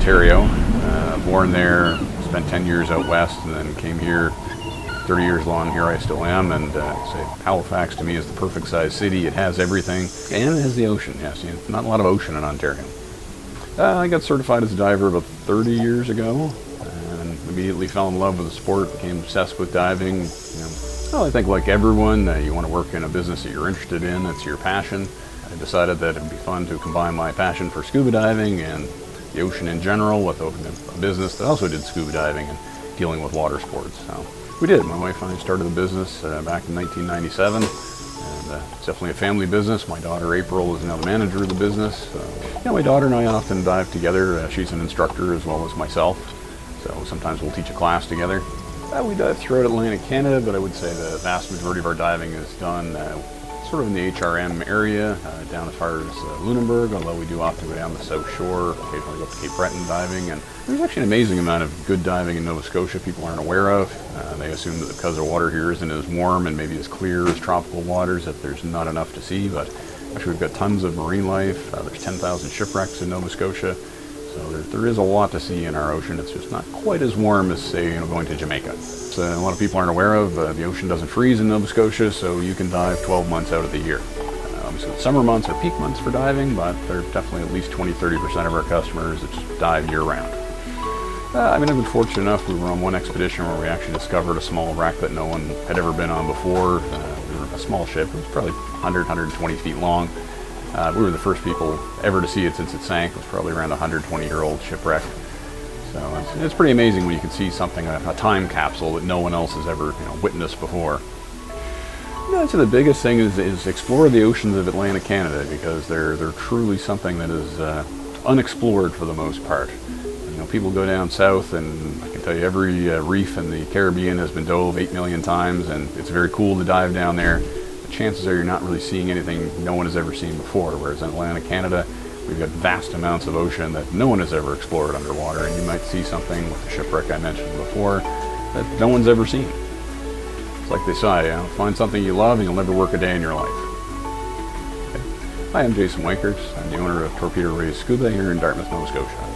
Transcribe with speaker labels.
Speaker 1: Ontario. Born there, spent 10 years out west, and then came here 30 years long. Here I still am, and say Halifax to me is the perfect sized city. It has everything, and it has the ocean. Yes, not a lot of ocean in Ontario. I got certified as a diver about 30 years ago, and immediately fell in love with the sport. Became obsessed with diving. Well, I think like everyone, you want to work in a business that you're interested in. That's your passion. I decided that it'd be fun to combine my passion for scuba diving and the ocean in general with opening a business that also did scuba diving and dealing with water sports. So we did. My wife and I started the business back in 1997, and it's definitely a family business. My daughter April is now the manager of the business. My daughter and I often dive together. She's an instructor as well as myself, so sometimes we'll teach a class together. We dive throughout Atlantic Canada, but I would say the vast majority of our diving is done sort of in the HRM area, down as far as Lunenburg, although we do often go down the South Shore, occasionally go up to Cape Breton diving, and there's actually an amazing amount of good diving in Nova Scotia people aren't aware of. They assume that because the water here isn't as warm and maybe as clear as tropical waters that there's not enough to see, but actually we've got tons of marine life. There's 10,000 shipwrecks in Nova Scotia, so there is a lot to see in our ocean. It's just not quite as warm as, say, going to Jamaica. A lot of people aren't aware of, the ocean doesn't freeze in Nova Scotia, so you can dive 12 months out of the year. So the summer months are peak months for diving, but they're definitely at least 20-30% of our customers that just dive year round. I've been fortunate enough. We were on one expedition where we actually discovered a small wreck that no one had ever been on before. We were a small ship. It was probably 100-120 feet long. We were the first people ever to see it since it sank. It was probably around a 120-year-old shipwreck. So it's pretty amazing when you can see something, a time capsule that no one else has ever witnessed before. So the biggest thing is explore the oceans of Atlantic Canada, because they're truly something that is unexplored for the most part. People go down south, and I can tell you every reef in the Caribbean has been dove 8 million times, and it's very cool to dive down there. The chances are you're not really seeing anything no one has ever seen before, whereas in Atlantic Canada, we've got vast amounts of ocean that no one has ever explored underwater, and you might see something with the shipwreck I mentioned before that no one's ever seen. It's like they say, find something you love and you'll never work a day in your life. Okay. Hi, I'm Jason Wankers. I'm the owner of Torpedo Scuba here in Dartmouth, Nova Scotia.